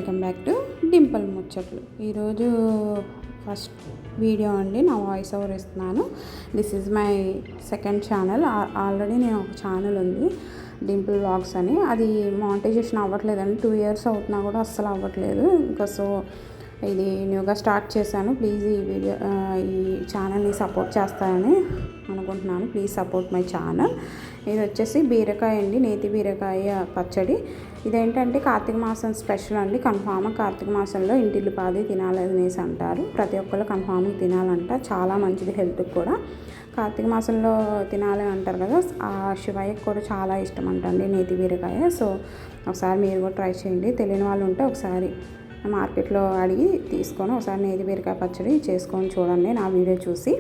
Welcome back to Dimple ముచ్చట్లు. ఈరోజు first video అండి, నా వాయిస్ ఓవర్ ఇస్తున్నాను. This is my second channel. Already నేను ఒక ఛానల్ ఉంది, డింపుల్ వ్లాగ్స్ అని. అది మానిటైజేషన్ అవ్వట్లేదండి, 2 years అవుతున్నా కూడా అస్సలు అవ్వట్లేదు. ఇంకా సో ఇది న్యూగా స్టార్ట్ చేశాను. ప్లీజ్ ఈ ఛానల్ని సపోర్ట్ చేస్తారని అనుకుంటున్నాను. Please support my channel. ఇది వచ్చేసి బీరకాయ అండి, నేతి బీరకాయ పచ్చడి. ఇదేంటంటే కార్తీక మాసం స్పెషల్ అండి. కన్ఫామ్గా కార్తీక మాసంలో ఇంటిల్లిపాది తినాలనేసి అంటారు. ప్రతి ఒక్కళ్ళు కన్ఫామ్గా తినాలంట, చాలా మంచిది హెల్త్కి కూడా. కార్తీక మాసంలో తినాలి అంటారు కదా, ఆ శివయ్యకి కూడా చాలా ఇష్టం అంటండి నేతి బీరకాయ. సో ఒకసారి మీరు కూడా ట్రై చేయండి. తెలియని వాళ్ళు ఉంటే ఒకసారి మార్కెట్లో అడిగి తీసుకొని ఒకసారి నేతి బీరకాయ పచ్చడి చేసుకొని చూడండి నా వీడియో చూసి.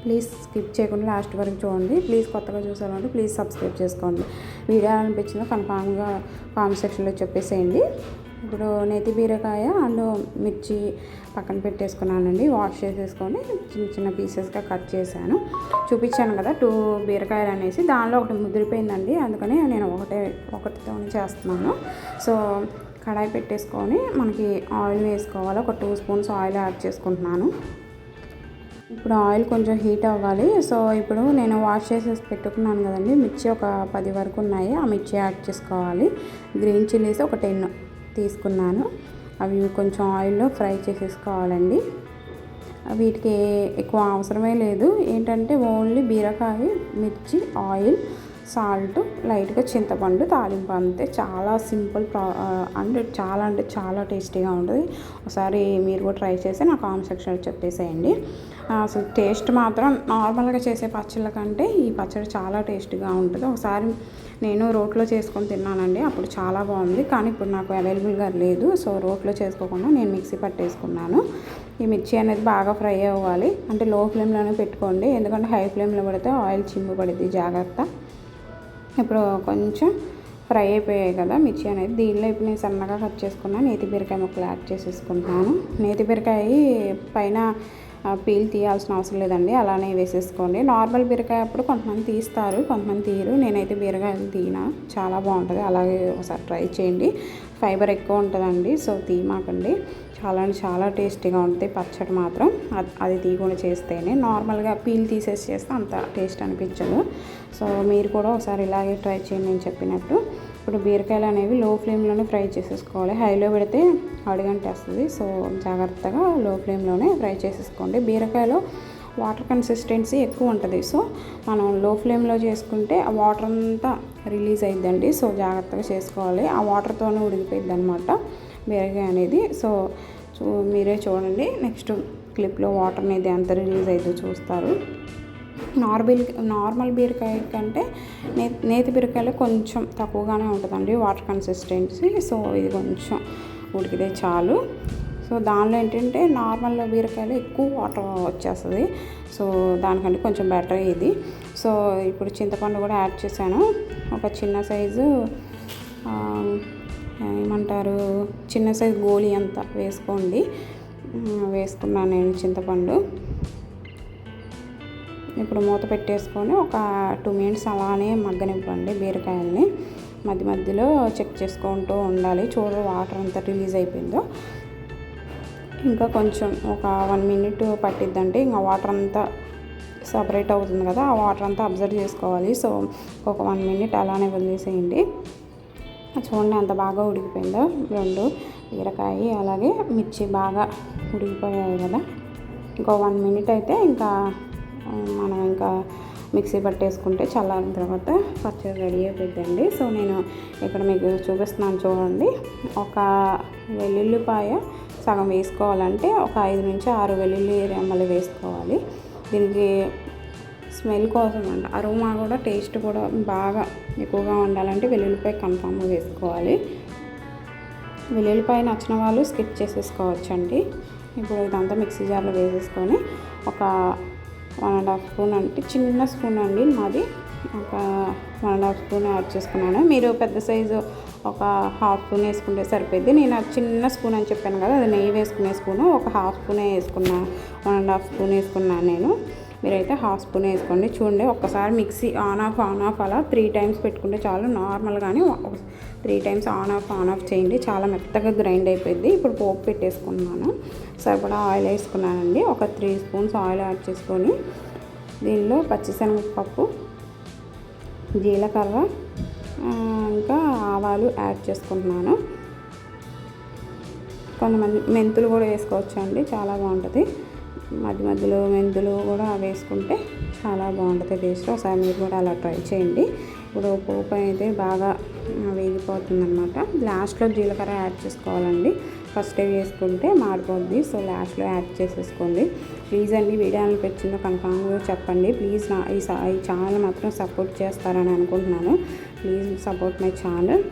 ప్లీజ్ స్కిప్ చేయకుండా లాస్ట్ వరకు చూడండి. ప్లీజ్ కొత్తగా చూసారంటే ప్లీజ్ సబ్స్క్రైబ్ చేసుకోండి. వీడియో అనిపించిందో కన్ఫామ్గా కామెంట్ సెక్షన్లో చెప్పేసేయండి. ఇప్పుడు నేతి బీరకాయ అండ్ మిర్చి పక్కన పెట్టేసుకున్నానండి. వాష్ చేసేసుకొని చిన్న చిన్న పీసెస్గా కట్ చేశాను. చూపించాను కదా 2 బీరకాయలు అనేసి, దానిలో ఒకటి ముదిరిపోయిందండి, అందుకని నేను ఒకటితో చేస్తున్నాను. సో కడాయి పెట్టేసుకొని మనకి ఆయిల్ వేసుకోవాలి. ఒక 2 spoons ఆయిల్ యాడ్ చేసుకుంటున్నాను. ఇప్పుడు ఆయిల్ కొంచెం హీట్ అవ్వాలి. సో ఇప్పుడు నేను వాష్ చేసేసి పెట్టుకున్నాను కదండి, మిర్చి ఒక 10 వరకు ఉన్నాయి, ఆ మిర్చి యాడ్ చేసుకోవాలి. గ్రీన్ చిల్లీస్ ఒక 10 తీసుకున్నాను. అవి కొంచెం ఆయిల్లో ఫ్రై చేసేసుకోవాలండి. వీటికి ఎక్కువ అవసరమే లేదు, ఏంటంటే ఓన్లీ బీరకాయ, మిర్చి, ఆయిల్, సాల్ట్, లైట్గా చింతపండు, తాలింపు, అంతే. చాలా సింపుల్ అంటే చాలా టేస్టీగా ఉంటుంది. ఒకసారి మీరు కూడా ట్రై చేసి నా కామెంట్ సెక్షన్లో చెప్పేసేయండి. అసలు టేస్ట్ మాత్రం నార్మల్గా చేసే పచ్చళ్ళ కంటే ఈ పచ్చడి చాలా టేస్టీగా ఉంటుంది. ఒకసారి నేను రోట్లో చేసుకొని తిన్నానండి, అప్పుడు చాలా బాగుంది. కానీ ఇప్పుడు నాకు అవైలబుల్గా లేదు, సో రోట్లో చేసుకోకుండా నేను మిక్సీ పట్టేసుకున్నాను. ఈ మిర్చి అనేది బాగా ఫ్రై అవ్వాలి, అంటే లో ఫ్లేమ్లోనే పెట్టుకోండి, ఎందుకంటే హై ఫ్లేమ్లో పెడితే ఆయిల్ చిమ్ము పడుద్ది, జాగ్రత్త. ఇప్పుడు కొంచెం ఫ్రై అయిపోయాయి కదా మిర్చి అనేది, దీనిలో ఇప్పుడు నేను సన్నగా కట్ చేసుకున్న నేతి బీరకాయ ముక్కలు యాడ్ చేసేసుకుంటున్నాను. నేతి బీరకాయ పైన పీల్ తీయాల్సిన అవసరం లేదండి, అలానే వేసేసుకోండి. నార్మల్ బీరకాయ అప్పుడు కొంతమంది తీస్తారు, కొంతమంది తీయరు. నేనైతే బీరకాయలు తీయనా, చాలా బాగుంటుంది. అలాగే ఒకసారి ట్రై చేయండి. ఫైబర్ ఎక్కువ ఉంటుందండి, సో తీయమాకండి. చాలా టేస్టీగా ఉంటుంది పచ్చడి మాత్రం. అది తీయకుండా చేస్తేనే, నార్మల్గా పీల్ తీసేసి చేస్తే అంత టేస్ట్ అనిపించదు. సో మీరు కూడా ఒకసారి ఇలాగే ట్రై చేయండి నేను చెప్పినట్టు. ఇప్పుడు బీరకాయలు అనేవి లో ఫ్లేమ్లోనే ఫ్రై చేసేసుకోవాలి, హైలో పెడితే అడుగంటేస్తుంది. సో జాగ్రత్తగా లో ఫ్లేమ్లోనే ఫ్రై చేసేసుకోండి. బీరకాయలో వాటర్ కన్సిస్టెన్సీ ఎక్కువ ఉంటుంది, సో మనం లో ఫ్లేమ్లో చేసుకుంటే ఆ వాటర్ అంతా రిలీజ్ అయిద్దండి. సో జాగ్రత్తగా చేసుకోవాలి, ఆ వాటర్తోనే ఉడికిపోయిద్ది అనమాట బీరకాయ అనేది. సో మీరే చూడండి, నెక్స్ట్ క్లిప్లో వాటర్ అనేది ఎంత రిలీజ్ అయిద్దో చూస్తారు. నార్మల్ బీరకాయ కంటే నేతి బీరకాయలో కొంచెం తక్కువగానే ఉంటుందండి వాటర్ కన్సిస్టెన్సీ. సో ఇది కొంచెం ఉడికితే చాలు. సో దానిలో ఏంటంటే నార్మల్ బీరకాయలు ఎక్కువ వాటర్ వచ్చేస్తుంది, సో దానికంటే కొంచెం బెటర్ ఇది. సో ఇప్పుడు చింతపండు కూడా యాడ్ చేశాను. ఒక చిన్న సైజు ఏమంటారు, చిన్న సైజు గోళీ అంత వేసుకున్నాను నేను చింతపండు. ఇప్పుడు మూత పెట్టేసుకొని ఒక 2 minutes అలానే మగ్గనివ్వండి బీరకాయల్ని. మధ్యలో చెక్ చేసుకుంటూ ఉండాలి, చూడండి వాటర్ అంతా రిలీజ్ అయిపోయిందో. ఇంకా కొంచెం ఒక 1 minute పట్టిద్దంటే ఇంకా వాటర్ అంతా సపరేట్ అవుతుంది కదా, ఆ వాటర్ అంతా అబ్జర్వ్ చేసుకోవాలి. సో ఒక 1 minute అలానే వదిలేసేయండి. చూడండి ఎంత బాగా ఉడికిపోయిందో, 2 బీరకాయ అలాగే మిర్చి బాగా ఉడికిపోయాయి కదా. ఇంకో 1 minute అయితే ఇంకా మనం మిక్సీ పట్టేసుకుంటే చల్లారిన తర్వాత పచ్చడి రెడీ అయిపోయిందండి. సో నేను ఇక్కడ మీకు చూపిస్తున్నాను చూడండి. ఒక వెల్లుల్లిపాయ సగం వేసుకోవాలంటే ఒక 5 నుంచి 6 వెల్లుల్లి రెమ్మలు వేసుకోవాలి. దీనికి స్మెల్ కోసం అండి, అరోమా కూడా టేస్ట్ కూడా బాగా ఎక్కువగా ఉండాలంటే వెల్లుల్లిపాయ కన్ఫామ్గా వేసుకోవాలి. వెల్లుల్లిపాయ నచ్చిన వాళ్ళు స్కిప్ చేసేసుకోవచ్చండి. ఇప్పుడు ఇదంతా మిక్సీ జార్లో వేసేసుకొని ఒక 1.5 spoon, అంటే చిన్న స్పూన్ అండి నాది, ఒక 1.5 spoon యాడ్ చేసుకున్నాను. మీరు పెద్ద సైజు ఒక 1/2 spoon వేసుకుంటే సరిపోద్ది. నేను చిన్న స్పూన్ అని చెప్పాను కదా, అది నెయ్యి వేసుకునే స్పూను, ఒక 1/2 spoon వేసుకున్నా, 1.5 spoon వేసుకున్నాను నేను. మీరైతే హాఫ్ స్పూన్ వేసుకోండి. చూడండి ఒక్కసారి మిక్సీ ఆన్ ఆఫ్ అలా 3 టైమ్స్ పెట్టుకుంటే చాలు. నార్మల్గానే 3 టైమ్స్ ఆన్ ఆఫ్ చేయండి. చాలా మెత్తగా గ్రైండ్ అయిపోయింది. ఇప్పుడు పోపు పెట్టేసుకున్నాను. సరిపడా ఆయిల్ వేసుకున్నానండి. ఒక 3 స్పూన్స్ ఆయిల్ యాడ్ చేసుకొని దీనిలో పచ్చిశనగపప్పు, జీలకర్ర, ఇంకా ఆవాలు యాడ్ చేసుకుంటున్నాను. కొంతమంది మెంతులు కూడా వేసుకోవచ్చు అండి, చాలా బాగుంటుంది. మధ్యలో మెంతులు కూడా వేసుకుంటే చాలా బాగుంటుంది టేస్ట్. ఒకసారి మీరు కూడా అలా ట్రై చేయండి. ఇప్పుడు పోపు అయితే బాగా వేగిపోతుంది అనమాట. లాస్ట్లో జీలకర్ర యాడ్ చేసుకోవాలండి. ఫస్ట్ వేసుకుంటే మాడిపోద్ది. సో లాస్ట్లో యాడ్ చేసేసుకోండి. ప్లీజ్ అండి, వీడియో అనిపించిందో కన్ఫామ్గా చెప్పండి. ప్లీజ్ ఈ ఛానల్ మాత్రం సపోర్ట్ చేస్తారని అనుకుంటున్నాను. Please support my channel.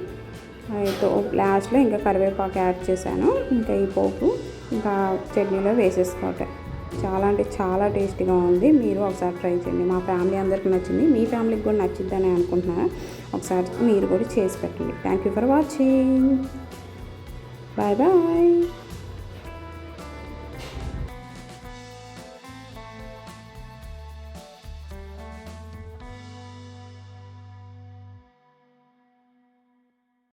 అయితే లాస్ట్లో ఇంకా కరివేపాకు యాడ్ చేశాను. ఇంకా ఈ పోపు ఇంకా చట్నీలో వేసేసుకోవటం. చాలా అంటే చాలా టేస్టీగా ఉంది. మీరు ఒకసారి ట్రై చేయండి. మా ఫ్యామిలీ అందరికీ నచ్చింది. మీ ఫ్యామిలీకి కూడా నచ్చిద్దని అనుకుంటున్నాను. ఒకసారి మీరు కూడా చేసి పెట్టండి. Thank you for watching. Bye bye.